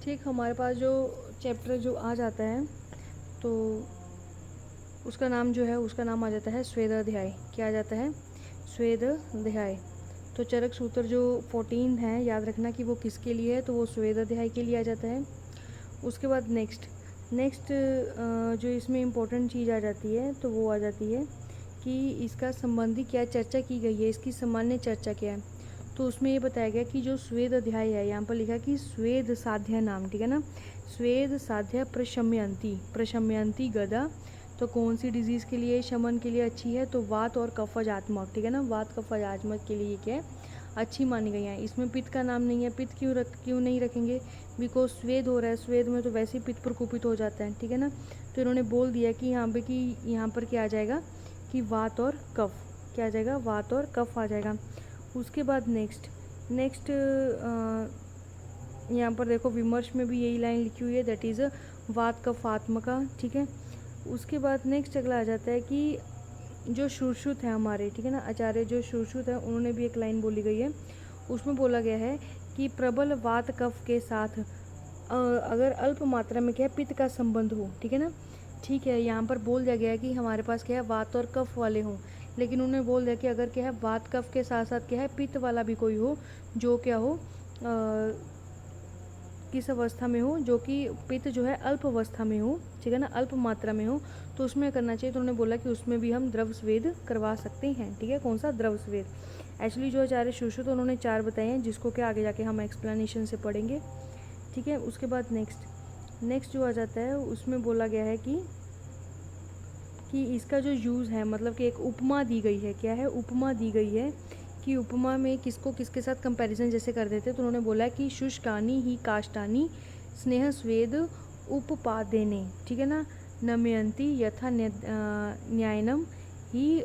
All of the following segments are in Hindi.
ठीक, हमारे पास जो चैप्टर जो आ जाता है तो उसका नाम जो है उसका नाम आ जाता है स्वेदाध्याय। क्या आ जाता है? स्वेदाध्याय। तो चरक सूत्र जो 14 है, याद रखना कि वो किसके लिए है, तो वो स्वेदाध्याय के लिए आ जाता है। उसके बाद नेक्स्ट नेक्स्ट जो इसमें इम्पोर्टेंट चीज़ आ जाती है तो वो आ जाती है कि इसका संबंधी क्या चर्चा की गई है, इसकी सामान्य चर्चा क्या है। तो उसमें ये बताया गया कि जो स्वेद अध्याय है, यहाँ पर लिखा कि स्वेद साध्य नाम, ठीक है ना, स्वेद साध्य प्रशम्यंती गदा। तो कौन सी डिजीज़ के लिए, शमन के लिए अच्छी है, तो वात और कफजात्मक, ठीक है ना, वात कफजात्मक के लिए क्या है, अच्छी मानी गई है। इसमें पित्त का नाम नहीं है। पित्त क्यों नहीं रखेंगे? बिकॉज स्वेद हो रहा है, स्वेद में तो वैसे ही पित्त प्रकोपित हो जाता है, ठीक है ना। तो इन्होंने बोल दिया कि यहाँ पर क्या आ जाएगा कि वात और कफ, क्या आ जाएगा, वात और कफ आ जाएगा। उसके बाद नेक्स्ट नेक्स्ट यहाँ पर देखो विमर्श में भी यही लाइन लिखी हुई है, दैट इज़ वात कफात्मका, ठीक है। उसके बाद नेक्स्ट अगला आ जाता है कि जो सुश्रुत है हमारे, ठीक है ना, आचार्य जो सुश्रुत है उन्होंने भी एक लाइन बोली गई है। उसमें बोला गया है कि प्रबल वात कफ के साथ अगर अल्प मात्रा में क्या है, पित्त का संबंध हो, ठीक है ना। ठीक है, यहाँ पर बोल दिया गया है कि हमारे पास क्या है, वात और कफ वाले हों, लेकिन उन्होंने बोल दिया कि अगर क्या है, वात कफ के साथ साथ क्या है, पित्त वाला भी कोई हो, जो क्या हो, किस अवस्था में हो, जो कि पित्त जो है अल्प अवस्था में हो, ठीक है ना, अल्प मात्रा में हो, तो उसमें करना चाहिए। तो उन्होंने बोला कि उसमें भी हम द्रव स्वेद करवा सकते हैं, ठीक है। कौन सा? द्रव स्वेद। एक्चुअली जो आचार्य सुश्रुत तो उन्होंने 4 बताए हैं, जिसको क्या आगे जाके हम एक्सप्लेनेशन से पढ़ेंगे, ठीक है। उसके बाद नेक्स्ट जो आ जाता है उसमें बोला गया है कि इसका जो यूज़ है, मतलब कि एक उपमा दी गई है। क्या है? उपमा दी गई है कि उपमा में किसको किसके साथ कंपैरिजन जैसे कर देते, तो उन्होंने बोला कि शुष्कानी ही काष्ठानी स्नेह स्वेद उपपादेने, ठीक है ना, नमयंती यथा न्यायनम ही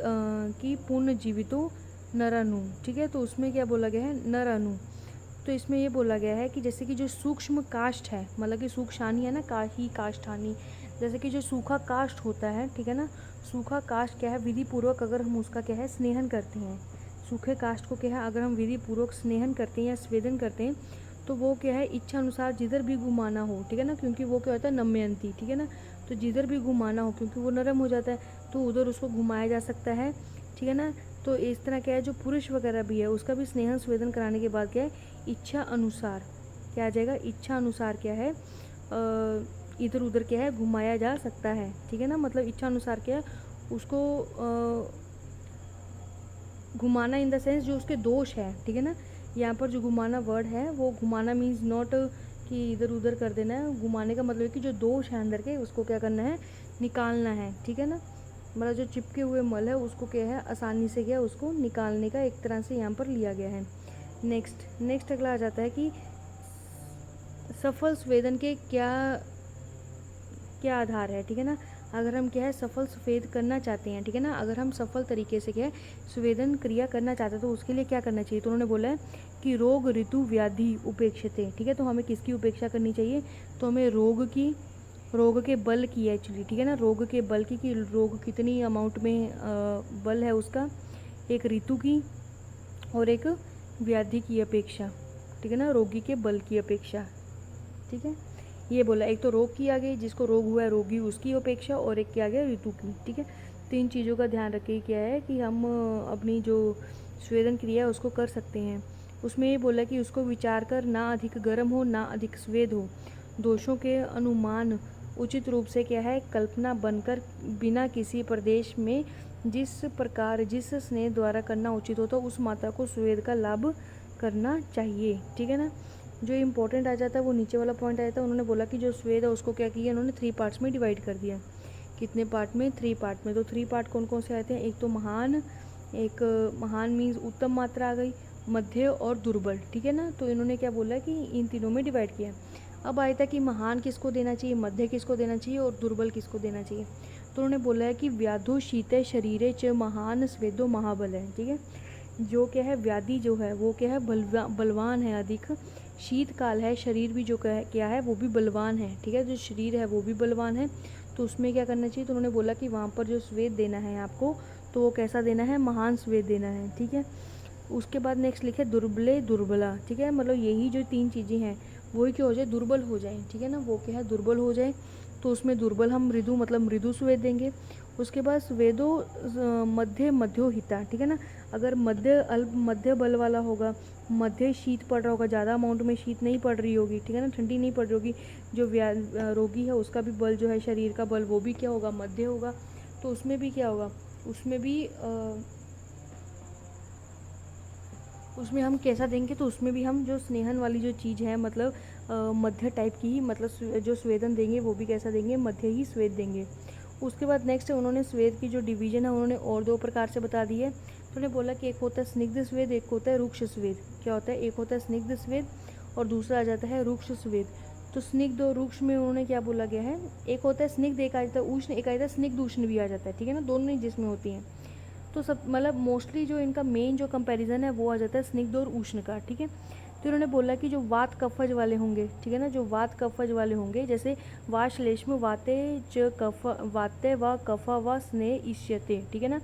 कि पूर्ण जीवितो नरनु, ठीक है। तो उसमें क्या बोला गया है? नरनु। तो इसमें ये बोला गया है कि जैसे कि जो सूक्ष्म काष्ठ है, मतलब कि सूक्षानी है ना, ही काष्ठानी, जैसे कि जो सूखा काष्ठ होता है, ठीक है ना, सूखा काष्ठ क्या है, विधि पूर्वक अगर हम उसका क्या है, स्नेहन करते हैं, सूखे काष्ठ को क्या है, अगर हम विधि पूर्वक स्नेहन करते हैं या स्वेदन करते हैं, तो वो क्या है, इच्छा अनुसार जिधर भी घुमाना हो, ठीक है ना, क्योंकि वो क्या होता है, नम्यंती, ठीक है ना, तो जिधर भी घुमाना हो, क्योंकि वो नरम हो जाता है, तो उधर उसको घुमाया जा सकता है, ठीक है ना। तो इस तरह क्या है, जो पुरुष वगैरह भी है उसका भी स्नेहन स्वेदन कराने के बाद क्या है, इच्छा अनुसार क्या आ जाएगा, इच्छा अनुसार क्या है, इधर उधर क्या है, घुमाया जा सकता है, ठीक है ना। मतलब इच्छा अनुसार क्या है, उसको घुमाना इन द सेंस जो उसके दोष है, ठीक है ना। यहाँ पर जो घुमाना वर्ड है, वो घुमाना मीन्स नॉट कि इधर उधर कर देना है। घुमाने का मतलब है कि जो दोष है अंदर के, उसको क्या करना है, निकालना है, ठीक है ना। मतलब जो चिपके हुए मल है उसको क्या है, आसानी से क्या, उसको निकालने का एक तरह से यहाँ पर लिया गया है। नेक्स्ट अगला आ जाता है कि सफल स्वेदन के क्या क्या आधार है, ठीक है ना। अगर हम क्या है, सफल सफ़ेद करना चाहते हैं, ठीक है ना, अगर हम सफल तरीके से क्या है, स्वेदन क्रिया करना चाहते हैं, तो उसके लिए क्या करना चाहिए। तो उन्होंने बोला है कि रोग ऋतु व्याधि उपेक्षते, ठीक है। तो हमें किसकी उपेक्षा करनी चाहिए, तो हमें रोग के बल की एक्चुअली, ठीक है ना, रोग के बल की, कि रोग कितनी अमाउंट में बल है उसका, एक ऋतु की और एक व्याधि की अपेक्षा, ठीक है ना, रोगी के बल की अपेक्षा, ठीक है। ये बोला, एक तो रोग की आ गई, जिसको रोग हुआ है रोगी उसकी अपेक्षा, और एक क्या आ गया, ऋतु की, ठीक है। तो इन चीज़ों का ध्यान रखिए क्या है कि हम अपनी जो स्वेदन क्रिया है उसको कर सकते हैं। उसमें ये बोला कि उसको विचार कर ना अधिक गर्म हो ना अधिक स्वेद हो, दोषों के अनुमान उचित रूप से क्या है, कल्पना बनकर बिना किसी प्रदेश में जिस प्रकार जिस स्नेह द्वारा करना उचित होता उस मात्रा को स्वेद का लाभ करना चाहिए, ठीक है ना। जो इम्पोर्टेंट आ जाता है वो नीचे वाला पॉइंट आ जाता है। उन्होंने बोला कि जो स्वेद है उसको क्या किया, उन्होंने 3 पार्ट्स में डिवाइड कर दिया। कितने पार्ट में? 3 पार्ट में। तो 3 पार्ट कौन कौन से आते हैं, एक तो महान, एक महान मीन्स उत्तम मात्रा आ गई, मध्य और दुर्बल, ठीक है ना। तो इन्होंने क्या बोला कि इन तीनों में डिवाइड किया। अब आया था कि महान किसको देना चाहिए, मध्य किसको देना चाहिए और दुर्बल किसको देना चाहिए। तो उन्होंने बोला है कि व्याधो शीते शरीरे च महान स्वेदो महाबल है, ठीक है। जो क्या है, व्याधि जो है वो क्या है, बलवान है अधिक, शीतकाल है, शरीर भी जो क्या है वो भी बलवान है, ठीक है, जो शरीर है वो भी बलवान है। तो उसमें क्या करना चाहिए, तो उन्होंने बोला कि वहाँ पर जो स्वेद देना है आपको, तो वो कैसा देना है, महान स्वेद देना है, ठीक है। उसके बाद नेक्स्ट लिखे दुर्बले दुर्बला, ठीक है, मतलब यही जो 3 चीज़ें हैं वही क्या हो जाए, दुर्बल हो जाए, ठीक है ना, वो क्या है, दुर्बल हो जाए। तो उसमें दुर्बल हम मृदु मतलब मृदु स्वेद देंगे। उसके बाद स्वेदो मध्य मध्योहिता, ठीक है ना। अगर मध्य अल्प मध्य बल वाला होगा, मध्य शीत पड़ रहा होगा, ज़्यादा अमाउंट में शीत नहीं पड़ रही होगी, ठीक है ना, ठंडी नहीं पड़ रही होगी, जो रोगी है उसका भी बल जो है, शरीर का बल, वो भी क्या होगा, मध्य होगा। तो उसमें भी क्या होगा, उसमें हम कैसा देंगे, तो उसमें भी हम जो स्नेहन वाली जो चीज़ है, मतलब मध्य टाइप की ही, मतलब जो स्वेदन देंगे वो भी कैसा देंगे, मध्य ही स्वेद देंगे। उसके बाद नेक्स्ट उन्होंने स्वेद की जो डिवीजन है उन्होंने और दो प्रकार से बता दी है। तो उन्होंने बोला कि एक होता है स्निग्ध स्वेद, एक होता है रुक्ष स्वेद। क्या होता है, एक होता है स्निग्ध स्वेद और दूसरा आ जाता है रुक्ष स्वेद। तो स्निग्ध और रुक्ष में उन्होंने क्या बोला गया है, एक होता है स्निग्ध, एक आ जाता है उष्ण, एक आ जाता है स्निग्ध उष्ण भी आ जाता है, ठीक है ना, दोनों ही जिसमें होती हैं। तो सब मतलब मोस्टली जो इनका मेन जो कंपैरिजन है वो आ जाता है स्निग्ध और उष्ण का, ठीक है। तो इन्होंने बोला कि जो वात कफज वाले होंगे, ठीक है ना, जो वात कफज वाले होंगे, जैसे वाश्लेष्म वाते च कफ वाते व कफा व स्नेह इष्यते, ठीक है ना,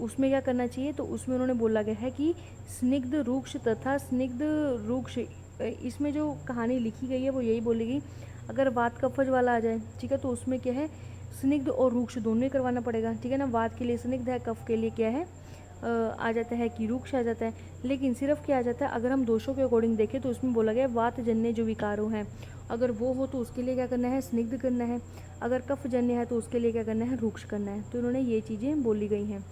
उसमें क्या करना चाहिए, तो उसमें उन्होंने बोला गया है कि स्निग्ध रूक्ष तथा स्निग्ध रूक्ष, इसमें जो कहानी लिखी गई है वो यही बोलेगी, अगर वात कफज वाला आ जाए, ठीक है, तो उसमें क्या है, स्निग्ध और रूक्ष दोनों ही करवाना पड़ेगा, ठीक है ना। वात के लिए स्निग्ध है, कफ के लिए क्या है, आ जाता है कि रूक्ष आ जाता है। लेकिन सिर्फ क्या आ जाता है, अगर हम दोषों के अकॉर्डिंग देखें तो उसमें बोला गया वात जन्य जो विकारों हैं, अगर वो हो तो उसके लिए क्या करना है, स्निग्ध करना है। अगर कफ जन्य है तो उसके लिए क्या करना है, रूक्ष करना है। तो उन्होंने ये चीज़ें बोली गई हैं।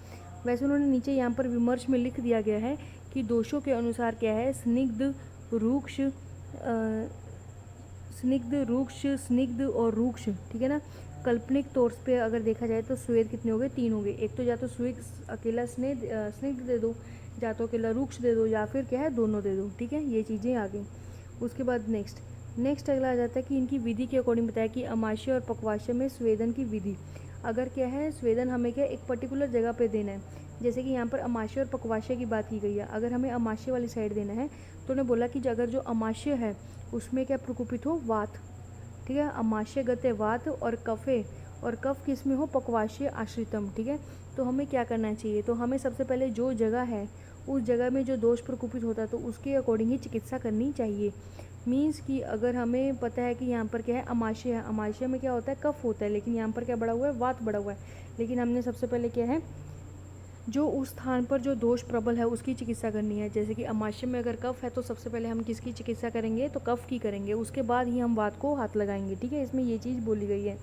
वैसे उन्होंने नीचे यहाँ पर विमर्श में लिख दिया गया है कि दोषों के अनुसार क्या है, स्निग्ध रूक्ष स्निग्ध रूक्ष स्निग्ध और रूक्ष, ठीक है ना। काल्पनिक तौर पे अगर देखा जाए तो स्वेद कितने हो गए, तीन हो गए। एक तो या तो स्विग अकेला स्निग्ध दे दो, या तो अकेला रूक्ष दे दो, या फिर क्या है, दोनों दे दो, ठीक है, ये चीज़ें आ गई। उसके बाद नेक्स्ट अगला आ जाता है कि इनकी विधि के अकॉर्डिंग बताया कि अमाशय और पक्वाशय में स्वेदन की विधि। अगर क्या है, स्वेदन हमें क्या एक पर्टिकुलर जगह पे देना है, जैसे कि यहाँ पर अमाशय और पक्वाशय की बात की गई है, अगर हमें अमाशय वाली साइड देना है तो उन्होंने बोला कि अगर जो अमाशय है उसमें क्या प्रकोपित हो, वात, ठीक है, अमाशय गते वात, और कफे, और कफ किस में हो, पक्वाशय आश्रितम, ठीक है। तो हमें क्या करना चाहिए, तो हमें सबसे पहले जो जगह है उस जगह में जो दोष प्रकोपित होता है तो उसके अकॉर्डिंग ही चिकित्सा करनी चाहिए। मीन्स कि अगर हमें पता है कि यहाँ पर क्या है, अमाशय है, अमाशय में क्या होता है, कफ होता है, लेकिन यहाँ पर क्या बढ़ा हुआ है, वात बढ़ा हुआ है। लेकिन हमने सबसे पहले क्या है, जो उस स्थान पर जो दोष प्रबल है उसकी चिकित्सा करनी है। जैसे कि अमाशय में अगर कफ है तो सबसे पहले हम किसकी चिकित्सा करेंगे, तो कफ की करेंगे, उसके बाद ही हम वात को हाथ लगाएंगे, ठीक है, इसमें ये चीज़ बोली गई है।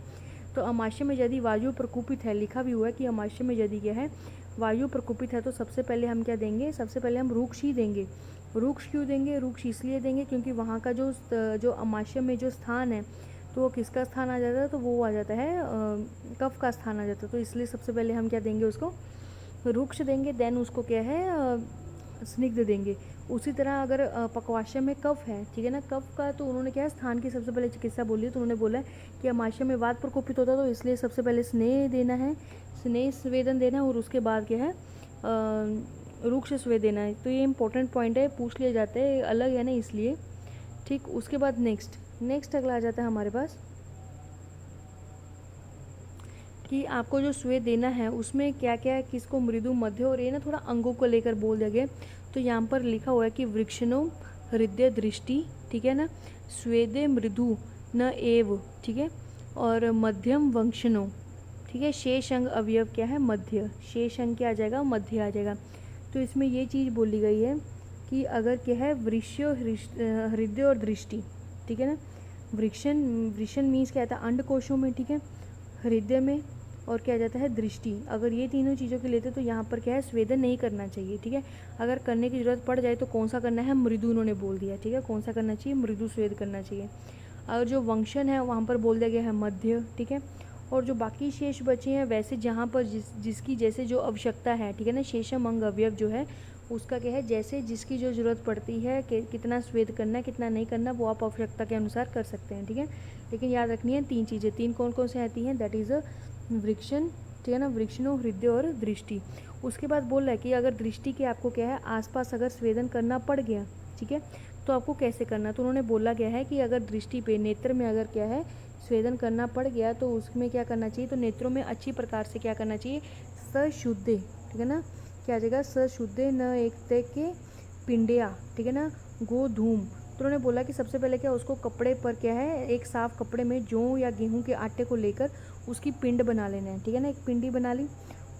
तो अमाशय में यदि वायु प्रकोपित है, लिखा भी हुआ है कि अमाशय में यदि क्या है, वायु प्रकोपित है, तो सबसे पहले हम क्या देंगे, सबसे पहले हम रूक्ष ही देंगे। रूक्ष क्यों देंगे, रूक्ष इसलिए देंगे क्योंकि वहाँ का जो अमाशय में जो स्थान है तो वो किसका स्थान आ जाता है, तो वो आ जाता है कफ का स्थान आ जाता है। तो इसलिए सबसे पहले हम क्या देंगे, उसको रुक्ष देंगे, देन उसको क्या है, स्निग्ध देंगे। उसी तरह अगर पक्वाशय में कफ है, ठीक है ना, कफ का तो उन्होंने क्या है, स्थान की सबसे पहले चिकित्सा बोली है। तो उन्होंने बोला है कि अमाशय में वात प्रकोपित होता है, तो इसलिए सबसे पहले स्नेह देना है, स्नेह स्वेदन देना है, और उसके बाद क्या है, रुक्ष स्वेद देना है। तो ये इंपॉर्टेंट पॉइंट है, पूछ लिया जाता है, अलग है ना इसलिए, ठीक। उसके बाद नेक्स्ट अगला आ जाता है हमारे पास कि आपको जो स्वेद देना है उसमें क्या क्या है, किसको मृदु, मध्य, और ये ना थोड़ा अंगों को लेकर बोल दिया गया। तो यहाँ पर लिखा हुआ है कि वृक्षणो हृदय दृष्टि, ठीक है ना, स्वेदे मृदु न एव, ठीक है, और मध्यम वंशनो, ठीक है, शेष अंग अवयव क्या है, मध्य, शेष अंग क्या आ जाएगा, मध्य आ जाएगा। तो इसमें ये चीज़ बोली गई है कि अगर क्या है, हृदय और दृष्टि, ठीक है ना, वृषण मीन्स क्या आता है, अंड कोशों में, ठीक है, हृदय में, और क्या जाता है, दृष्टि, अगर ये तीनों चीज़ों के लेते तो यहाँ पर क्या है, स्वेदन नहीं करना चाहिए, ठीक है। अगर करने की ज़रूरत पड़ जाए तो कौन सा करना है, मृदु, उन्होंने बोल दिया, ठीक है, कौन सा करना चाहिए, मृदु स्वेद करना चाहिए। और जो वंशन है वहाँ पर बोल दिया गया है मध्य, ठीक है। और जो बाकी शेष बचे हैं वैसे जहाँ पर जिसकी जैसे जो आवश्यकता है, ठीक है ना, शेषम अंग अवयव जो है उसका क्या है, जैसे जिसकी जो ज़रूरत पड़ती है कि कितना स्वेद करना है, कितना नहीं करना, वो आप आवश्यकता के अनुसार कर सकते हैं, ठीक है। लेकिन याद रखनी है तीन चीज़ें, तीन कौन कौन से आती हैं, दैट इज़ वृक्षण, ठीक है ना, वृक्षणों, हृदय और दृष्टि। उसके बाद बोल रहा है कि अगर दृष्टि के आपको क्या है, आसपास अगर स्वेदन करना पड़ गया, ठीक है, तो आपको कैसे करना। तो उन्होंने बोला गया है कि अगर दृष्टि पे, नेत्र में अगर क्या है, स्वेदन करना पड़ गया तो उसमें क्या करना चाहिए, तो नेत्रों में अच्छी प्रकार से क्या करना चाहिए, सशुद्धे, ठीक है ना, क्या आ जाएगा, सशुद्धे न एक के पिंडिया, ठीक है ना, गोधूम तो उन्होंने बोला कि सबसे पहले क्या उसको कपड़े पर क्या है, एक साफ़ कपड़े में जौ या गेहूं के आटे को लेकर उसकी पिंड बना लेना है, ठीक है ना, एक पिंडी बना ली।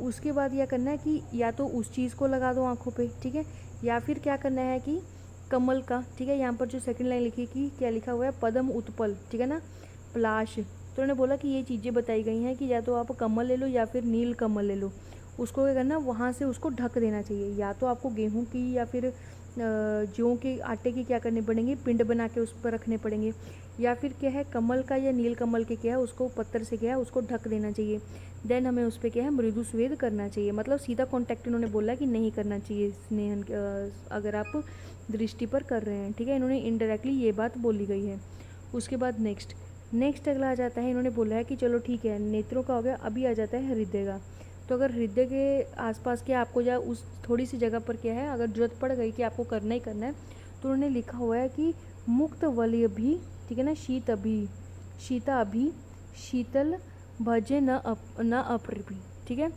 उसके बाद यह करना है कि या तो उस चीज़ को लगा दो आँखों पे, ठीक है, या फिर क्या करना है कि कमल का, ठीक है, यहाँ पर जो सेकंड लाइन लिखी कि क्या लिखा हुआ है, पद्म उत्पल, ठीक है ना, पलाश। तो उन्होंने बोला कि ये चीज़ें बताई गई हैं कि या तो आप कमल ले लो या फिर नील कमल ले लो, उसको क्या करना, वहाँ से उसको ढक देना चाहिए। या तो आपको गेहूं की या फिर जौ के आटे की क्या करने पड़ेंगे, पिंड बना के उस पर रखने पड़ेंगे, या फिर क्या है कमल का या नील कमल के क्या है उसको पत्थर से क्या है उसको ढक देना चाहिए। देन हमें उस पर क्या है मृदु स्वेद करना चाहिए, मतलब सीधा कांटेक्ट इन्होंने बोला कि नहीं करना चाहिए स्नेहन अगर आप दृष्टि पर कर रहे हैं, ठीक है, इन्होंने इनडायरेक्टली ये बात बोली गई है। उसके बाद नेक्स्ट अगला आ जाता है, इन्होंने बोला है कि चलो ठीक है नेत्रों का हो गया, अभी आ जाता है हृदय का। तो अगर हृदय के आसपास क्या आपको या उस थोड़ी सी जगह पर क्या है अगर जरूरत पड़ गई कि आपको करना ही करना है, तो उन्होंने लिखा हुआ है कि मुक्त वलय भी, ठीक है ना, शीता अभी शीतल भजे न अप्रभि, ठीक है।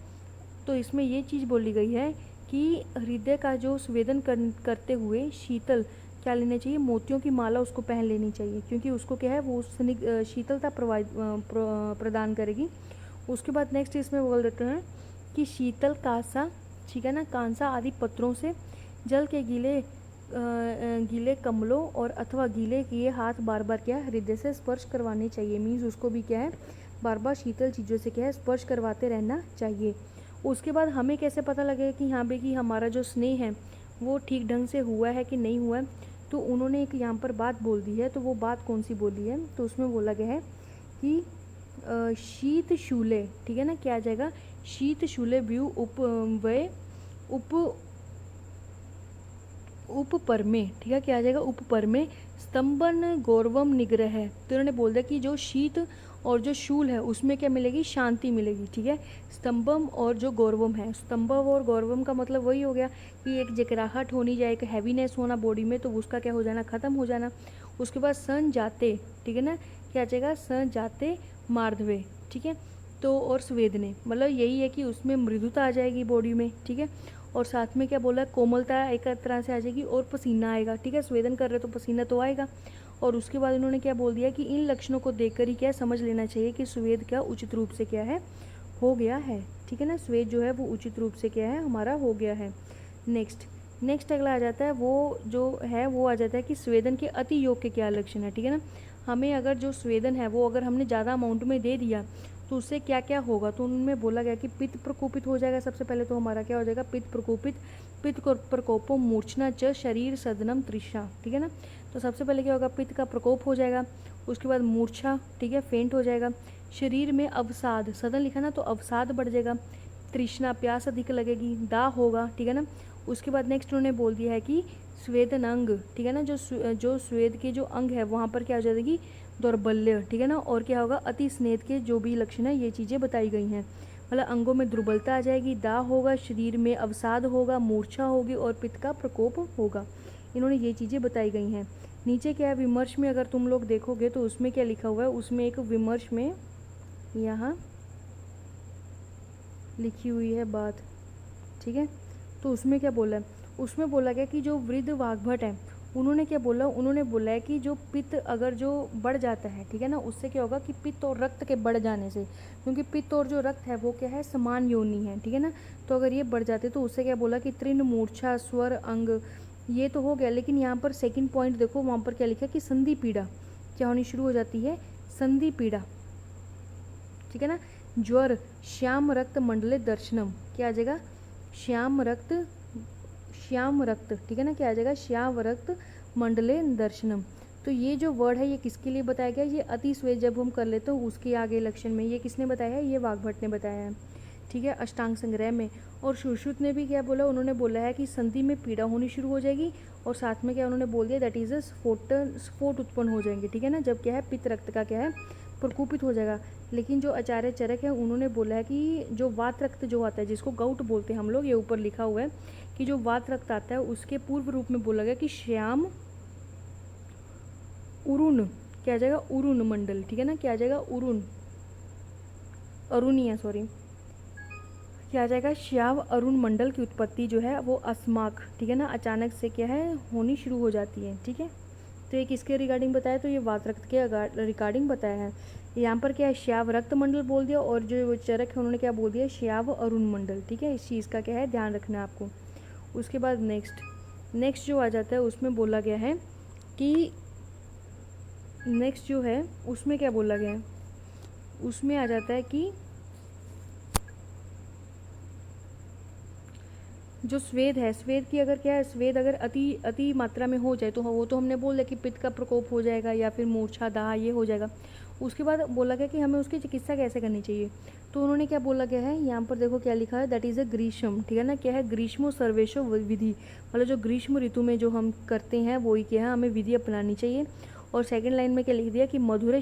तो इसमें ये चीज़ बोली गई है कि हृदय का जो संवेदन करते हुए शीतल क्या लेना चाहिए, मोतियों की माला उसको पहन लेनी चाहिए, क्योंकि उसको क्या है वो शीतलता प्रदान करेगी। उसके बाद नेक्स्ट इसमें बोल देते हैं कि शीतल कांसा, ठीक है ना, कांसा आदि पत्रों से जल के गीले कमलों और अथवा गीले किए हाथ बार बार क्या हृदय से स्पर्श करवाने चाहिए। मीन्स उसको भी क्या है बार बार शीतल चीज़ों से क्या है स्पर्श करवाते रहना चाहिए। उसके बाद हमें कैसे पता लगेगा कि यहाँ पे कि हमारा जो स्नेह है वो ठीक ढंग से हुआ है कि नहीं हुआ है, तो उन्होंने एक यहाँ पर बात बोल दी है। तो वो बात कौन सी बोली है, तो उसमें बोला गया है कि शीत शूले, ठीक है ना, क्या आ जाएगा, शीत शूले व्यू उप में, ठीक है, क्या आ जाएगा, ऊपर में स्तंभन गौरवम निग्रह है। तो इन्होंने बोल दिया कि जो शीत और जो शूल है उसमें क्या मिलेगी, शांति मिलेगी, ठीक है। स्तंभम और जो गौरवम है, स्तंभव और गौरवम का मतलब वही हो गया कि एक जकराहट होनी जाए, एक हैवीनेस होना बॉडी में, तो उसका क्या हो जाना, ख़त्म हो जाना। उसके बाद सन जाते, ठीक है ना, क्या आ जाएगा, सन जाते मार्धवे, ठीक है। तो और स्वेदने मतलब यही है कि उसमें मृदुता आ जाएगी बॉडी में, ठीक है। और साथ में क्या बोला, कोमलता एक तरह से आ जाएगी और पसीना आएगा, ठीक है, स्वेदन कर रहे तो पसीना तो आएगा। और उसके बाद उन्होंने क्या बोल दिया कि इन लक्षणों को देखकर ही क्या समझ लेना चाहिए कि स्वेद क्या उचित रूप से क्या है हो गया है, ठीक है ना, स्वेद जो है वो उचित रूप से क्या है हमारा हो गया है। नेक्स्ट अगला आ जाता है वो जो है वो आ जाता है कि स्वेदन के अति योग के क्या लक्षण है, ठीक है ना। हमें अगर जो स्वेदन है वो अगर हमने ज़्यादा अमाउंट में दे दिया तो उससे क्या क्या होगा, तो उनमें बोला गया कि पित्त प्रकोपित हो जाएगा। सबसे पहले तो हमारा क्या हो जाएगा, पित्त प्रकोपित, पित्त प्रकोपो मूर्छना च शरीर सदनम तृष्णा, ठीक है ना। तो सबसे पहले क्या होगा, पित्त का प्रकोप हो जाएगा। उसके बाद मूर्छा, ठीक है, फेंट हो जाएगा। शरीर में अवसाद, सदन लिखा ना, तो अवसाद बढ़ जाएगा। तृष्णा, प्यास अधिक लगेगी। दाह होगा, ठीक है ना। उसके बाद नेक्स्ट उन्होंने बोल दिया है कि स्वेदन अंग, ठीक है ना, जो स्वेद के जो अंग है वहाँ पर क्या हो जाएगी, दौर्बल्य, ठीक है ना। और क्या होगा, अति स्नेह के जो भी लक्षण है ये चीज़ें बताई गई हैं, मतलब अंगों में दुर्बलता आ जाएगी, दाह होगा, शरीर में अवसाद होगा, मूर्छा होगी और पित्त का प्रकोप होगा। इन्होंने ये चीज़ें बताई गई हैं। नीचे क्या है, विमर्श में अगर तुम लोग देखोगे तो उसमें क्या लिखा हुआ है, उसमें एक विमर्श में यहाँ लिखी हुई है बात, ठीक है। तो उसमें क्या बोला है, उसमें बोला गया कि जो वृद्ध वाग्भट है उन्होंने क्या बोला, उन्होंने बोला है कि जो पित्त अगर जो बढ़ जाता है, ठीक है ना, उससे क्या होगा कि पित्त और रक्त के बढ़ जाने से, क्योंकि पित्त और जो रक्त है वो क्या है समान योनि है, ठीक है ना। तो अगर ये बढ़ जाते तो उससे क्या बोला कि तृण मूर्छा स्वर अंग, ये तो हो गया। लेकिन यहाँ पर सेकंड पॉइंट देखो, वहाँ पर क्या लिखा कि संधि पीड़ा क्या होनी शुरू हो जाती है, संधि पीड़ा, ठीक है ना। ज्वर, श्याम रक्त मंडले दर्शनम, क्या आ जाएगा, श्याम रक्त, ठीक है ना, क्या आ जाएगा, श्याम रक्त मंडले दर्शनम। तो ये जो वर्ड है ये किसके लिए बताया गया, ये अति स्वेद जब हम कर लेते हो उसके आगे लक्षण में, ये किसने बताया है, ये वाग्भट ने बताया है, ठीक है, अष्टांग संग्रह में। और सुश्रुत ने भी क्या बोला, उन्होंने बोला है कि संधि में पीड़ा होनी शुरू हो जाएगी, और साथ में क्या उन्होंने बोल दिया, दैट इज अ स्फोट उत्पन्न हो जाएंगे, ठीक है ना, जब क्या है पित्त रक्त का क्या है प्रकोपित हो जाएगा। लेकिन जो आचार्य चरक है उन्होंने बोला है कि जो वात रक्त जो आता है, जिसको गाउट बोलते हैं हम लोग, ये ऊपर लिखा हुआ है कि जो वात रक्त आता है उसके पूर्व रूप में बोला गया कि श्याम उरुण, क्या आ जाएगा, उरुण मंडल, ठीक है ना, क्या आ जाएगा, उरुण अरुणिया सॉरी, क्या आ जाएगा, श्याम अरुण मंडल की उत्पत्ति जो है वो अस्माक, ठीक है ना, अचानक से क्या है होनी शुरू हो जाती है, ठीक है। तो ये किसके रिगार्डिंग बताया, तो ये वात रक्त के रिगार्डिंग बताया है। यहाँ पर क्या है, श्याव रक्त मंडल बोल दिया, और जो चरक है उन्होंने क्या बोल दिया, श्याव अरुण मंडल। ठीक है, इस चीज़ का क्या है ध्यान रखना है आपको। उसके बाद नेक्स्ट जो आ जाता है उसमें बोला गया है कि नेक्स्ट जो है उसमें क्या बोला गया है, उसमें आ जाता है कि जो स्वेद है, स्वेद की अगर क्या है, स्वेद अगर अति मात्रा में हो जाए तो वो तो हमने बोल दिया कि पित्त का प्रकोप हो जाएगा या फिर मूर्छा दाह ये हो जाएगा। उसके बाद बोला गया कि हमें उसकी चिकित्सा कैसे करनी चाहिए, तो उन्होंने क्या बोला गया है, यहाँ पर देखो क्या लिखा है, दैट इज़ अ ग्रीष्म। ठीक है ना, क्या है, ग्रीष्मो सर्वेशो विधि, मतलब जो ग्रीष्म ऋतु में जो हम करते हैं वही क्या है, हमें विधि अपनानी चाहिए। और सेकंड लाइन में क्या लिख दिया कि मधुर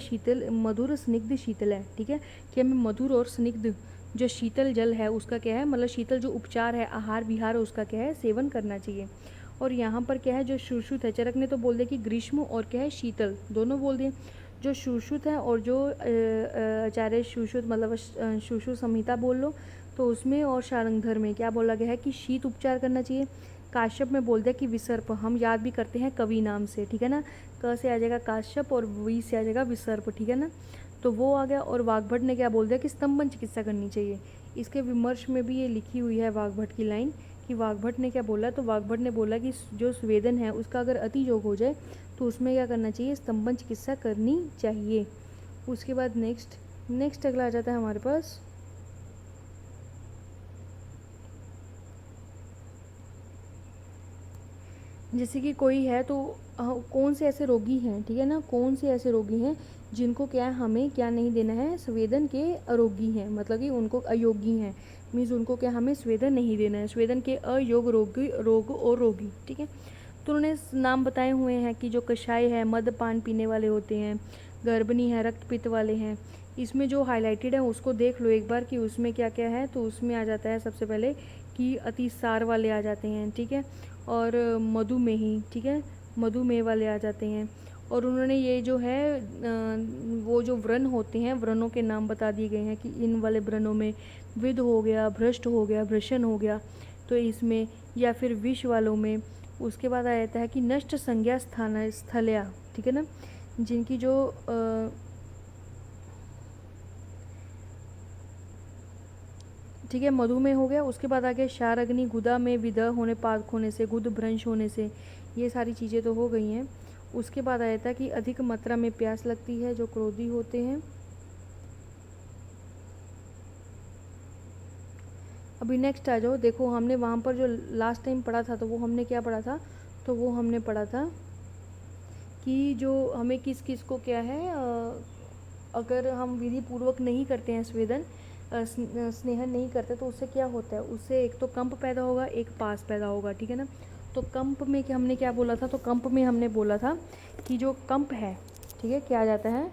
स्निग्ध शीतल है। ठीक है, कि हमें मधुर और स्निग्ध जो शीतल जल है उसका क्या है, मतलब शीतल जो उपचार है, आहार विहार उसका क्या है, सेवन करना चाहिए। और यहाँ पर क्या है, जो सुश्रुत है, चरक ने तो बोल दिया कि ग्रीष्म और क्या है, शीतल, दोनों बोल दिए। जो सुश्रुत है और जो आचार्य सुश्रुत मतलब सुश्रुत संहिता बोल लो तो उसमें, और शारंगधर में क्या बोला गया है कि शीत उपचार करना चाहिए। काश्यप में बोल दिया कि विसर्प, हम याद भी करते हैं कवि नाम से। ठीक है ना, क से आ जाएगा काश्यप और वी से आ जाएगा विसर्प। ठीक है ना, तो वो आ गया। और वाग्भट ने क्या बोल दिया कि स्तंभन चिकित्सा करनी चाहिए। इसके विमर्श में भी ये लिखी हुई है वाग्भट की लाइन कि वाग्भट ने क्या बोला, तो वाग्भट ने बोला कि जो स्वेदन है उसका अगर अति योग हो जाए तो उसमें क्या करना चाहिए, स्तंभन चिकित्सा करनी चाहिए। उसके बाद नेक्स्ट अगला आ जाता है हमारे पास, जैसे कि कोई है तो कौन से ऐसे रोगी हैं, ठीक है ना, कौन से ऐसे रोगी हैं जिनको क्या हमें क्या नहीं देना है, स्वेदन के अरोगी हैं, मतलब कि उनको अयोगी हैं, मीन्स उनको क्या हमें स्वेदन नहीं देना है, स्वेदन के अयोग रोग और रोगी। ठीक है, तो उन्होंने नाम बताए हुए हैं कि जो कषाय है, मदपान पीने वाले होते हैं, गर्भिणी है, रक्तपित्त वाले हैं। इसमें जो हाईलाइटेड है उसको देख लो एक बार कि उसमें क्या क्या है, तो उसमें आ जाता है सबसे पहले कि अतिसार वाले आ जाते हैं। ठीक है, और मधुमेही, ठीक है, मधुमेह वाले आ जाते हैं। और उन्होंने ये जो है वो जो व्रण होते हैं, व्रणों के नाम बता दिए गए हैं कि इन वाले व्रणों में विध हो गया, भ्रष्ट हो गया, भ्रशन हो गया, तो इसमें, या फिर विष वालों में। उसके बाद आ जाता है कि नष्ट संज्ञा स्थलया, ठीक है ना, जिनकी जो ठीक है, मधुमेह हो गया। उसके बाद आ गया क्षार अग्नि, गुदा में विदह होने, पाक होने से, गुद भ्रंश होने से, ये सारी चीज़ें तो हो गई हैं। उसके बाद आ जाता है कि अधिक मात्रा में प्यास लगती है, जो क्रोधी होते हैं। अभी नेक्स्ट आ जाओ, देखो हमने वहाँ पर जो लास्ट टाइम पढ़ा था तो वो हमने क्या पढ़ा था, तो वो हमने पढ़ा था कि जो हमें किस किस को क्या है, अगर हम विधि पूर्वक नहीं करते हैं स्वेदन, स्नेहन नहीं करते तो उससे क्या होता है, उससे एक तो कंप पैदा होगा, एक पास पैदा होगा। ठीक है ना, तो कंप में क्या हमने क्या बोला था, तो कंप में हमने बोला था कि जो कंप है, ठीक है, क्या आ जाता है,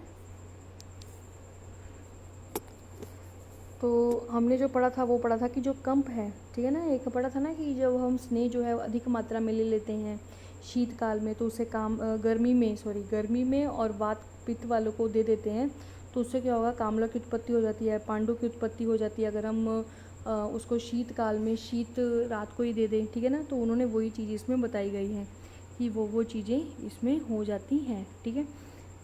तो हमने जो पढ़ा था वो पढ़ा था कि जो कंप है, ठीक है ना, एक पढ़ा था ना कि जब हम स्नेह जो है अधिक मात्रा में ले लेते हैं शीतकाल में तो उससे गर्मी में और वात पित्त वालों को दे देते हैं तो उससे क्या होगा, कामला की उत्पत्ति हो जाती है, पांडु की उत्पत्ति हो जाती है अगर हम उसको शीतकाल में शीत रात को ही दे दें। ठीक है ना, तो उन्होंने वही चीज़ इसमें बताई गई है कि वो चीज़ें इसमें हो जाती हैं। ठीक है,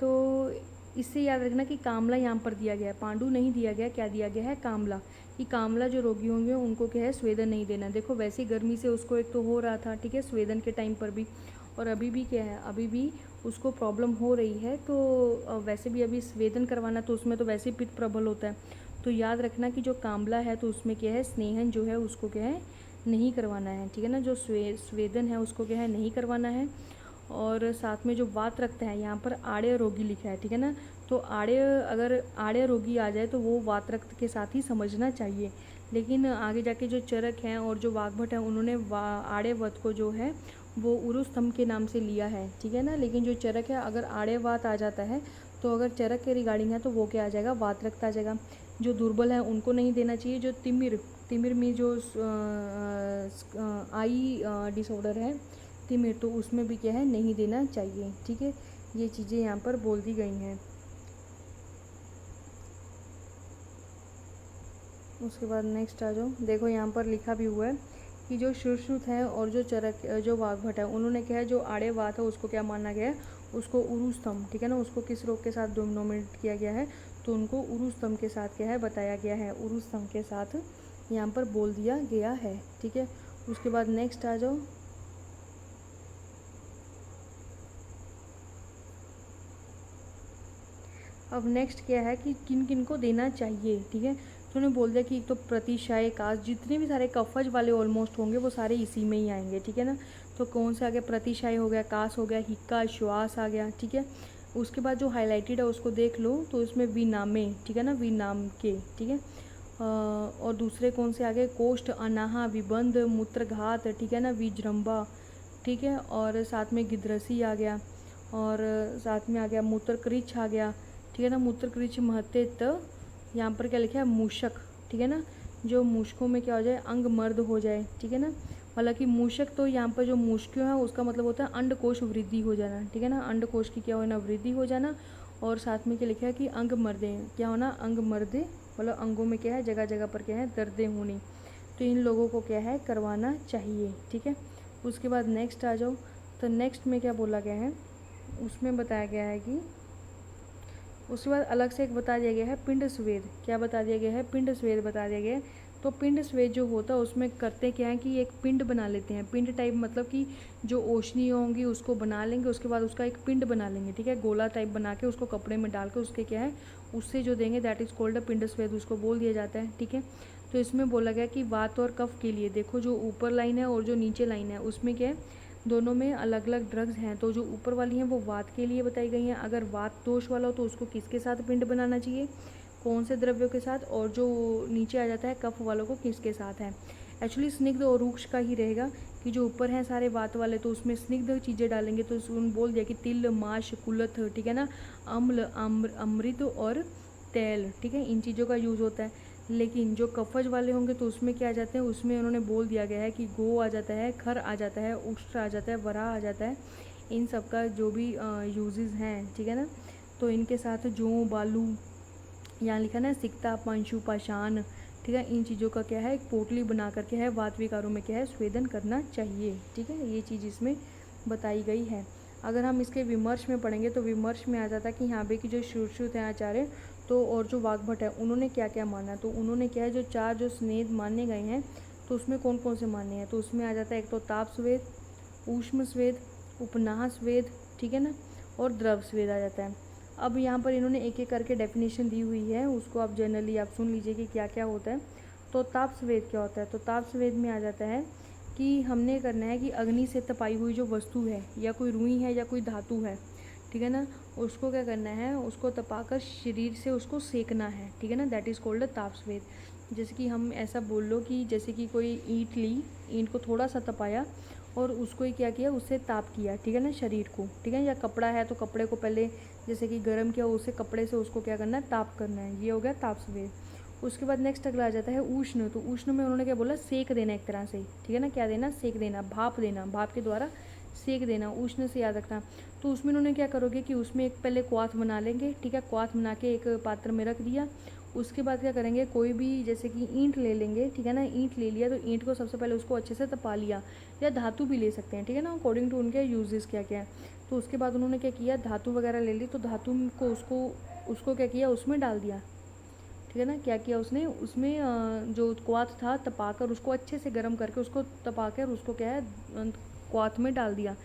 तो इससे याद रखना कि कामला यहाँ पर दिया गया है, पांडु नहीं दिया गया, क्या दिया गया है, कामला, कि कामला जो रोगी होंगे उनको क्या है, स्वेदन नहीं देना। देखो वैसे गर्मी से उसको एक तो हो रहा था, ठीक है, स्वेदन के टाइम पर भी, और अभी भी क्या है, अभी भी उसको प्रॉब्लम हो रही है, तो वैसे भी अभी स्वेदन करवाना तो उसमें तो वैसे ही पित्त प्रबल होता है। तो याद रखना कि जो कामला है तो उसमें क्या है, स्नेहन जो है उसको क्या है, नहीं करवाना है। ठीक है ना, जो स्वेदन है उसको क्या है, नहीं करवाना है। और साथ में जो वात रक्त है, यहाँ पर आड़े रोगी लिखा है, ठीक है ना, तो अगर आड़े रोगी आ जाए तो वो वात रक्त के साथ ही समझना चाहिए। लेकिन आगे जाके जो चरक हैं और जो वाग्भट हैं उन्होंने आड़े वत को जो है वो उरुस्तंभ के नाम से लिया है। ठीक है ना, लेकिन जो चरक है अगर आड़े वात आ जाता है तो अगर चरक के रिगार्डिंग है तो वो क्या आ जाएगा, वात रक्त आ जाएगा। जो दुर्बल है उनको नहीं देना चाहिए। जो तिमिर में जो आई डिसऑर्डर है तिमिर, तो उसमें भी क्या है, नहीं देना चाहिए। ठीक है, ये चीज़ें यहाँ पर बोल दी गई हैं। उसके बाद नेक्स्ट आ जाओ, देखो यहाँ पर लिखा भी हुआ है कि जो सुश्रुत है और जो चरक जो वाग्भट है उन्होंने क्या है जो आड़े वात है उसको क्या माना गया है, उसको उरुस्तम, ठीक है ना, उसको किस रोग के साथ डोमिनेट किया गया है, तो उनको उरुस्तम के साथ क्या है बताया गया है, उरुस्तम के साथ यहाँ पर बोल दिया गया है, ठीक है। उसके बाद नेक्स्ट आ जाओ। अब नेक्स्ट क्या है कि किन किन को देना चाहिए, ठीक है। तो उन्होंने बोल दिया कि एक तो प्रतिशय काश, जितने भी सारे कफज वाले ऑलमोस्ट होंगे वो सारे इसी में ही आएंगे, ठीक है ना। तो कौन से आ गया, प्रतिशय हो गया, कास हो गया, हिक्का, श्वास आ गया, ठीक है। उसके बाद जो हाईलाइटेड है उसको देख लो, तो इसमें विनामे, ठीक है ना, विनाम के, ठीक है। और दूसरे कौन से आ गए, कोष्ठ, अनाहा, विबंध, मूत्रघात, ठीक है ना, विजृंभा, ठीक है। और साथ में गिद्रसी आ गया, और साथ में आ गया मूत्रकृच्छ आ गया, ठीक है ना। मूत्रकृच्छ महत्त, यहाँ पर क्या लिखा है, मूषक, ठीक है ना, जो मूषकों में क्या हो जाए, अंग मर्द हो जाए, ठीक है ना। हालांकि मूषक तो यहाँ पर जो मूषक्यों है उसका मतलब होता है अंडकोश वृद्धि हो जाना, ठीक है ना, अंडकोश की क्या होना, वृद्धि हो जाना। और साथ में क्या लिखा है कि अंग मर्दे, क्या होना, अंग मर्दे, मतलब अंगों में क्या है, जगह जगह पर क्या है, दर्दें होनी। तो इन लोगों को क्या है करवाना चाहिए, ठीक है। उसके बाद नेक्स्ट आ जाओ। तो नेक्स्ट में क्या बोला गया है, उसमें बताया गया है कि उसके बाद अलग से एक बता दिया गया है पिंड स्वेद, क्या बता दिया गया है, पिंड स्वेद बता दिया गया है। तो पिंड स्वेद जो होता है उसमें करते क्या है कि एक पिंड बना लेते हैं, पिंड टाइप, मतलब कि जो ओशनी होंगी उसको बना लेंगे, उसके बाद उसका एक पिंड बना लेंगे, ठीक है, गोला टाइप बना के उसको कपड़े में डाल के उसके क्या है उससे जो देंगे दैट इज़ कॉल्ड अ पिंड स्वेद, उसको बोल दिया जाता है, ठीक है। तो इसमें बोला गया कि वात और कफ के लिए देखो, जो ऊपर लाइन है और जो नीचे लाइन है उसमें क्या है, दोनों में अलग अलग ड्रग्स हैं। तो जो ऊपर वाली हैं वो वात के लिए बताई गई हैं, अगर वात दोष वाला हो तो उसको किसके साथ पिंड बनाना चाहिए, कौन से द्रव्यों के साथ, और जो नीचे आ जाता है कफ वालों को किसके साथ है। एक्चुअली स्निग्ध और रूक्ष का ही रहेगा, कि जो ऊपर हैं सारे वात वाले तो उसमें स्निग्ध चीज़ें डालेंगे, तो उन्होंने बोल दिया कि तिल, माश, कुलथ, ठीक है ना, अम्ल, अमृत और तेल, ठीक है, इन चीज़ों का यूज़ होता है। लेकिन जो कफज वाले होंगे तो उसमें क्या आ जाते हैं, उसमें उन्होंने बोल दिया गया है कि गो आ जाता है, खर आ जाता है, उष्ट्र आ जाता है, वरा आ जाता है, इन सब का जो भी यूजेस हैं, ठीक है ना। तो इनके साथ जौ, बालू, यहाँ लिखा ना सिक्ता, पंशु, पाषाण, ठीक है, इन चीज़ों का क्या है एक पोटली बना करके है वात विकारों में क्या है स्वेदन करना चाहिए, ठीक है, ये चीज़ इसमें बताई गई है। अगर हम इसके विमर्श में पढ़ेंगे तो विमर्श में आ जाता है कि यहाँ पे की जो सुश्रुत हैं आचार्य, तो और जो वाग्भट है उन्होंने क्या क्या माना, तो उन्होंने क्या है जो चार जो स्नेद माने गए हैं तो उसमें कौन कौन से माने हैं, तो उसमें आ जाता है एक तो ताप स्वेद, ऊष्म स्वेद, उपनाह स्वेद, ठीक है ना, और द्रव स्वेद आ जाता है। अब यहाँ पर इन्होंने एक एक करके डेफिनेशन दी हुई है, उसको आप जनरली आप सुन लीजिए कि क्या क्या होता है। तो ताप स्वेद क्या होता है, तो ताप स्वेद में आ जाता है कि हमने करना है कि अग्नि से तपाई हुई जो वस्तु है या कोई रुई है या कोई धातु है, ठीक है ना, उसको क्या करना है, उसको तपाकर शरीर से उसको सेकना है, ठीक है ना, दैट इज़ कॉल्ड अ ताप स्वेद। जैसे कि हम ऐसा बोल लो कि जैसे कि कोई ईंट ली, ईंट को थोड़ा सा तपाया और उसको ही क्या किया, उससे ताप किया, ठीक है ना, शरीर को, ठीक है, या कपड़ा है तो कपड़े को पहले जैसे कि गर्म किया, उससे कपड़े से उसको क्या करना है, ताप करना है, ये हो गया ताप स्वेद। उसके बाद नेक्स्ट अगला आ जाता है उष्ण, तो उष्ण में उन्होंने क्या बोला, सेक देना एक तरह से, ठीक है ना, क्या देना, सेक देना, भाप देना, भाप के द्वारा सेक देना, उष्ण से याद रखना। तो उसमें उन्होंने क्या करोगे कि उसमें एक पहले क्वाथ बना लेंगे, ठीक है, क्वाथ बना के एक पात्र में रख दिया। उसके बाद क्या करेंगे, कोई भी जैसे कि ईंट ले लेंगे, ठीक है ना, ईंट ले लिया तो ईंट को सबसे पहले उसको अच्छे से तपा लिया, या धातु भी ले सकते हैं, ठीक है ना, अकॉर्डिंग टू उनके यूजेस क्या क्या है। तो उसके बाद उन्होंने क्या किया, धातु वगैरह ले ली, तो धातु को उसको उसको क्या किया, उसमें डाल दिया, ठीक है ना, क्या किया उसने, उसमें जो क्वाथ था तपाकर उसको अच्छे से गर्म करके उसको तपाकर उसको क्या है क्वाथ में डाल दिया।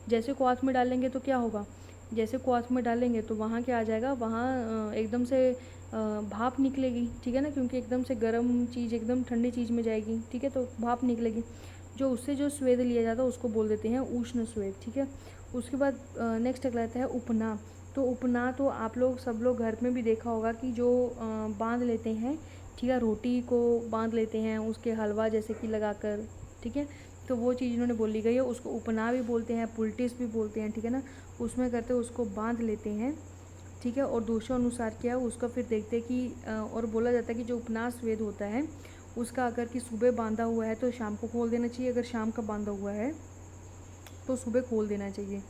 जैसे क्वाथ में डालेंगे तो क्या होगा, जैसे क्वाथ में डालेंगे तो वहाँ क्या आ जाएगा, वहाँ एकदम से भाप निकलेगी, ठीक है ना, क्योंकि एकदम से गर्म चीज़ एकदम ठंडी चीज़ में जाएगी, ठीक है, तो भाप निकलेगी, जो उससे जो स्वेद लिया जाता है उसको बोल देते हैं उष्ण स्वेद, ठीक है। उसके बाद नेक्स्ट अगला आता है उपना। तो उपना तो आप लोग सब लोग घर में भी देखा होगा कि जो बांध लेते हैं, ठीक है, रोटी को बांध लेते हैं उसके हलवा जैसे कि लगाकर, ठीक है, तो वो चीज़ इन्होंने बोली गई है, उसको उपना भी बोलते हैं, पुलटिस भी बोलते हैं, ठीक है ना, उसमें करते उसको बांध लेते हैं, ठीक है, और दोषानुसार क्या है उसका फिर देखते हैं कि और बोला जाता है कि जो उपनाश वेद होता है उसका अगर कि सुबह बांधा हुआ है तो शाम को खोल देना चाहिए, अगर शाम का बांधा हुआ है तो सुबह खोल देना चाहिए।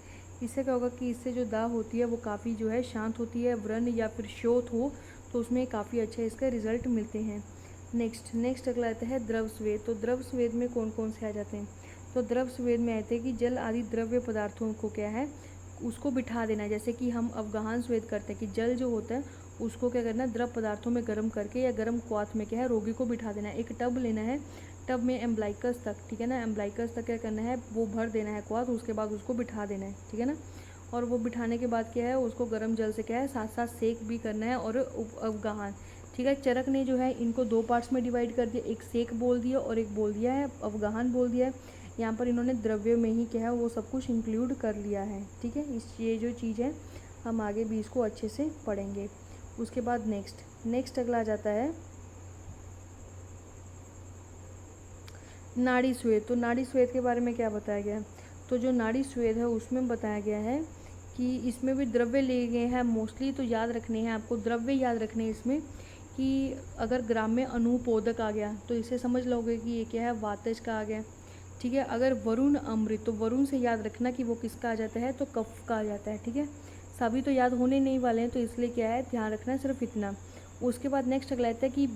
इससे क्या होगा कि इससे जो दाह होती है वो काफ़ी जो है शांत होती है, व्रण या फिर शोथ हो तो उसमें काफ़ी अच्छे इसके रिजल्ट मिलते हैं। नेक्स्ट अगला आता है द्रव स्वेद। तो द्रव स्वेद में कौन कौन से आ जाते हैं? तो द्रव स्वेद में आते हैं कि जल आदि द्रव्य पदार्थों को क्या है, उसको बिठा देना है। जैसे कि हम अवगाहन स्वेद करते हैं कि जल जो होता है उसको क्या करना है, द्रव पदार्थों में गर्म करके या गर्म क्वाथ में क्या है, रोगी को बिठा देना है। एक टब लेना है, टब में एम्ब्लाइकस तक, ठीक है ना, एम्ब्लाइकस तक क्या करना है, वो भर देना है क्वाथ, उसके बाद उसको बिठा देना है, ठीक है ना। और वो बिठाने के बाद क्या है, उसको गर्म जल से क्या है साथ साथ सेक भी करना है और अवगाहन, ठीक है। चरक ने जो है इनको दो पार्ट्स में डिवाइड कर दिया, एक सेक बोल दिया और एक बोल दिया है अवगाहन बोल दिया है। यहाँ पर इन्होंने द्रव्य में ही क्या है वो सब कुछ इंक्लूड कर लिया है, ठीक है। ये जो चीज़ है हम आगे भी इसको अच्छे से पढ़ेंगे। उसके बाद नेक्स्ट अगला आ जाता है नाड़ी स्वेद। तो नाड़ी स्वेद के बारे में क्या बताया गया है? तो जो नाड़ी स्वेद है उसमें बताया गया है कि इसमें भी द्रव्य लिए गए हैं मोस्टली। तो याद रखने हैं आपको, द्रव्य याद रखने हैं इसमें कि अगर ग्राम्य अनुपोदक आ गया तो इसे समझ लोगे कि ये क्या है, वातज का आ गया, ठीक है। अगर वरुण अमृत, तो वरुण से याद रखना कि वो किसका आ जाता है, तो कफ का आ जाता है, ठीक है। सभी तो याद होने नहीं वाले हैं तो इसलिए क्या है ध्यान रखना है सिर्फ इतना। उसके बाद नेक्स्ट अगला आता है कि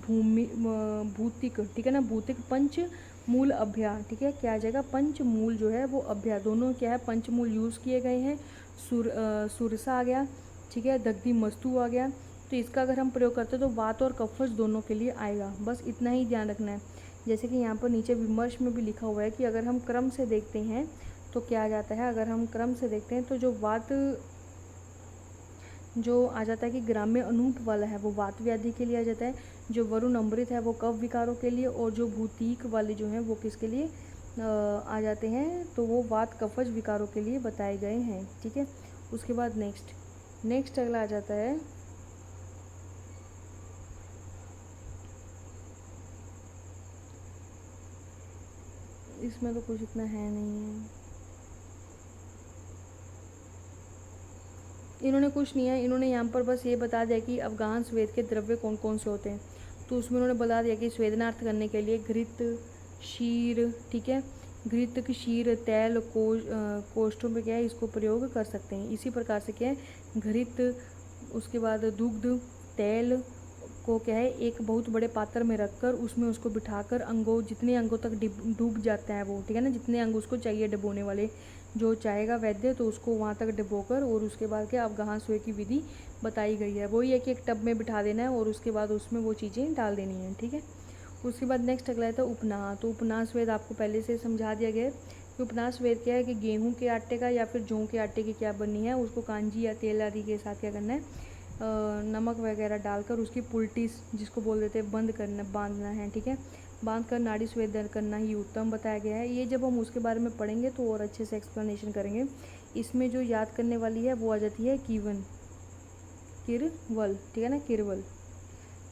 भूतिक, ठीक है ना, भूतिक पंच मूल अभ्या, ठीक है। क्या आ जाएगा, पंच मूल जो है वो अभ्या, दोनों क्या है पंच मूल यूज़ किए गए हैं। सुरसा आ गया, ठीक है, दग्धि मस्तु आ गया। तो इसका अगर हम प्रयोग करते हैं तो वात और कफज दोनों के लिए आएगा, बस इतना ही ध्यान रखना है। जैसे कि यहाँ पर नीचे विमर्श में भी लिखा हुआ है कि अगर हम क्रम से देखते हैं तो क्या आ जाता है, अगर हम क्रम से देखते हैं तो जो वात जो आ जाता है कि ग्राम्य अनूप वाला है वो वात व्याधि के लिए आ जाता है, जो वरुण अमृत है वो कफ विकारों के लिए, और जो भूतिक वाले जो हैं वो किसके लिए आ जाते हैं, तो वो वात कफज विकारों के लिए बताए गए हैं, ठीक है। उसके बाद नेक्स्ट अगला आ जाता है इसमें तो कुछ इतना है नहीं है, इन्होंने कुछ नहीं है, इन्होंने यहाँ पर बस ये बता दिया कि अवगाहन स्वेद के द्रव्य कौन कौन से होते हैं। तो उसमें उन्होंने बता दिया कि स्वेदनार्थ करने के लिए घृत, शीर, ठीक है, घृत की शीर, तैल, कोष्ठों में क्या है इसको प्रयोग कर सकते हैं। इसी प्रकार से क्या है घृत, उसके बाद दुग्ध, तेल को क्या है एक बहुत बड़े पात्र में रखकर उसमें उसको बिठाकर अंगों, जितने अंगों तक डूब जाता है वो, ठीक है ना, जितने अंग उसको चाहिए डुबोने वाले, जो चाहेगा वैद्य तो उसको वहाँ तक डुबोकर, और उसके बाद क्या अवगाहन सुए की विधि बताई गई है। वही है कि एक टब में बिठा देना है और उसके बाद उसमें वो चीज़ें डाल देनी है, ठीक है। उसके बाद नेक्स्ट अगला है तो उपनाह। तो उपनाह स्वेद आपको पहले से समझा दिया गया है कि उपनाह स्वेद क्या है कि गेहूँ के आटे का या फिर जौ के आटे की क्या बननी है, उसको कांजी या तेल आदि के साथ क्या करना है, नमक वगैरह डालकर उसकी पुल्टी जिसको बोल देते हैं बंद करना, बांधना है, ठीक है। बांध कर नाड़ी स्वेद करना ही उत्तम बताया गया है। ये जब हम उसके बारे में पढ़ेंगे तो और अच्छे से एक्सप्लेनेशन करेंगे। इसमें जो याद करने वाली है वो आ जाती है कीवन, किरवल, ठीक है ना, किरवल,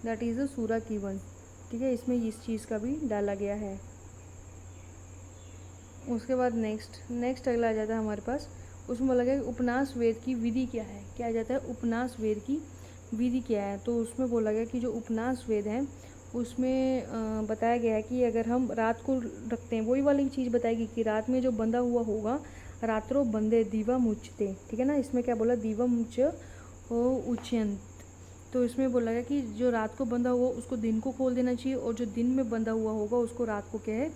दैट इज़ अ सूरा कीवन, ठीक है। इसमें इस चीज़ का भी डाला गया है। उसके बाद नेक्स्ट अगला आ जाता है हमारे पास, उसमें बोला गया उपन्यास वेद की विधि क्या है। क्या आ जाता है, उपन्यास वेद की विधि क्या है। तो उसमें बोला गया कि जो उपन्यास वेद है उसमें बताया गया है कि अगर हम रात को रखते हैं, वही वाली चीज़ बताएगी कि रात में जो बंधा हुआ होगा रात्रो बंदे दीवा मुचते, ठीक है ना। इसमें क्या बोला, दीवा मुच उच्यंत। तो इसमें बोला गया कि जो रात को बंधा हुआ उसको दिन को खोल देना चाहिए, और जो दिन में बंधा हुआ होगा उसको रात को क्या है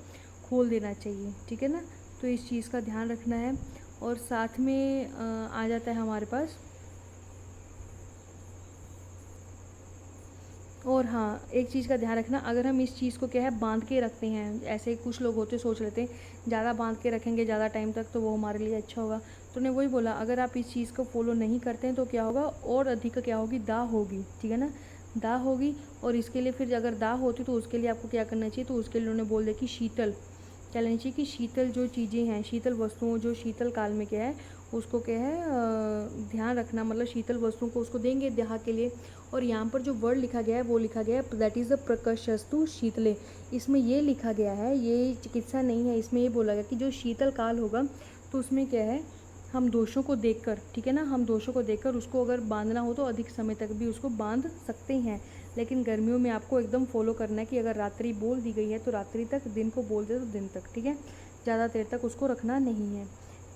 खोल देना चाहिए, ठीक है ना। तो इस चीज़ का ध्यान रखना है। और साथ में आ जाता है हमारे पास, और हाँ एक चीज़ का ध्यान रखना, अगर हम इस चीज़ को क्या है बांध के रखते हैं, ऐसे कुछ लोग होते सोच लेते हैं ज़्यादा बांध के रखेंगे ज़्यादा टाइम तक तो वो हमारे लिए अच्छा होगा। तो उन्हें वही बोला अगर आप इस चीज़ को फॉलो नहीं करते हैं तो क्या होगा, और अधिक क्या होगी, दाह होगी, ठीक है ना, दाह होगी। और इसके लिए फिर अगर दाह होती तो उसके लिए आपको क्या करना चाहिए, तो उसके लिए उन्होंने बोल दिया कि शीतल क्या लेनी चाहिए, कि शीतल जो चीज़ें हैं, शीतल वस्तुओं जो शीतल काल में क्या है उसको क्या है ध्यान रखना, मतलब शीतल वस्तुओं को उसको देंगे दाह के लिए। और यहाँ पर जो वर्ड लिखा गया है वो लिखा गया है दैट इज़ द प्रकर्षस्तु शीतले। इसमें ये लिखा गया है, ये चिकित्सा नहीं है, इसमें ये बोला गया कि जो शीतल काल होगा तो उसमें क्या है हम दोषों को देखकर, ठीक है ना, हम दोषों को देखकर उसको अगर बांधना हो तो अधिक समय तक भी उसको बांध सकते हैं। लेकिन गर्मियों में आपको एकदम फॉलो करना है कि अगर रात्रि बोल दी गई है तो रात्रि तक, दिन को बोल दे तो दिन तक, ठीक है, ज़्यादा देर तक उसको रखना नहीं है।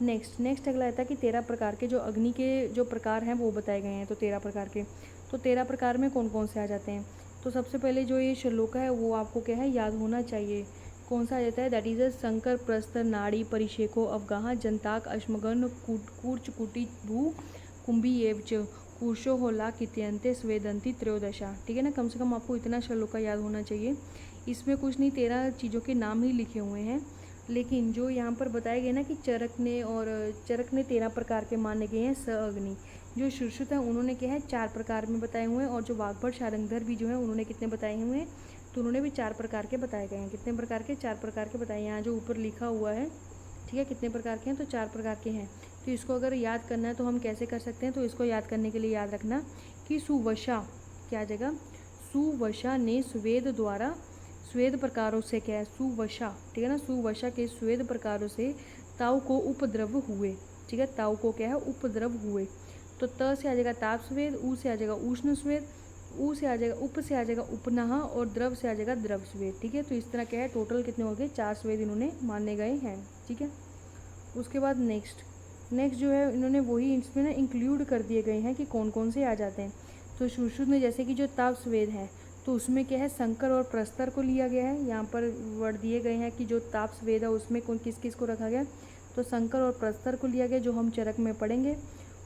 नेक्स्ट अगला आता है कि 13 प्रकार के जो अग्नि के जो प्रकार हैं वो बताए गए हैं। तो 13 प्रकार के, तो 13 प्रकार में कौन कौन से आ जाते हैं। तो सबसे पहले जो ये श्लोक है वो आपको क्या है याद होना चाहिए। कौन सा आ जाता है? दैट इज अ शंकर प्रस्तर नाड़ी परिशेको अवगाह जनताक अश्मगन कूर्च कुटी भू कुंभी एवच कुशो होला कित्यंते स्वेदंती त्रयोदशा। ठीक है ना, कम से कम आपको इतना श्लोक का याद होना चाहिए। इसमें कुछ नहीं 13 चीज़ों के नाम ही लिखे हुए हैं, लेकिन जो यहाँ पर बताए गए ना कि चरक ने 13 प्रकार के माने गए हैं। स अग्नि जो सुश्रुत है उन्होंने क्या है 4 प्रकार में बताए हुए हैं, और जो वाग्भट शारंगधर भी जो है उन्होंने कितने बताए हुए हैं? तो उन्होंने भी 4 प्रकार के बताए गए हैं। कितने प्रकार के? 4 प्रकार के बताए। यहाँ जो ऊपर लिखा हुआ है, ठीक है, कितने प्रकार के हैं? तो 4 प्रकार के हैं। तो इसको अगर याद करना है तो हम कैसे कर सकते हैं? तो इसको याद करने के लिए याद रखना कि सुवशा क्या आ जाएगा? सुवशा ने स्वेद प्रकारों से क्या है? सुवशा, ठीक है ना, सुवशा के स्वेद प्रकारों से ताऊ को उपद्रव हुए। ठीक है, ताऊ को क्या है? उपद्रव हुए। तो त से आ जाएगा ताप स्वेद, ऊ से आ जाएगा उष्ण स्वेद, ऊ से आ जाएगा उप से आ जाएगा उपनाह, और द्रव से आ जाएगा द्रव स्वेद। ठीक है, तो इस तरह क्या है टोटल कितने हो गए? 4 स्वेद इन्होंने माने गए हैं। ठीक है, उसके बाद नेक्स्ट जो है इन्होंने वही इसमें ना इंक्लूड कर दिए गए हैं कि कौन कौन से आ जाते हैं। तो सुश्रुत में जैसे कि जो ताप स्वेद है तो उसमें क्या है शंकर और प्रस्तर को लिया गया है। यहाँ पर वर्ड दिए गए हैं कि जो ताप स्वेद है उसमें कौन किस किस को रखा गया? तो शंकर और प्रस्तर को लिया गया, जो हम चरक में पढ़ेंगे।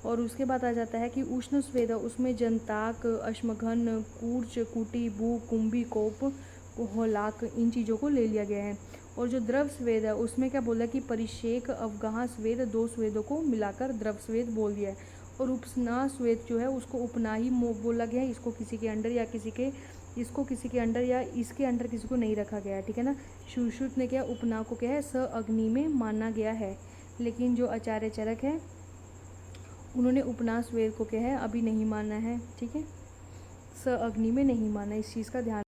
और उसके बाद आ जाता है कि उष्ण स्वेद है उसमें जनताक अश्मघन कूर्च कुटी भू कुंभी कोप होलाक इन चीज़ों को ले लिया गया है। और जो द्रव स्वेद है उसमें क्या बोला कि परिशेक अवगाह स्वेद 2 स्वेदों को मिलाकर द्रव स्वेद बोल दिया है। और उपस्ना स्वेद जो है उसको उपनाही बोला गया है। इसको किसी के अंडर या इसके अंडर किसी को नहीं रखा गया है। ठीक है ना, सुश्रुत ने क्या उपना को क्या है स अग्नि में माना गया है, लेकिन जो आचार्य चरक है उन्होंने उपनाश वेद को क्या है अभी नहीं माना है। ठीक है, स अग्नि में नहीं माना, इस चीज़ का ध्यान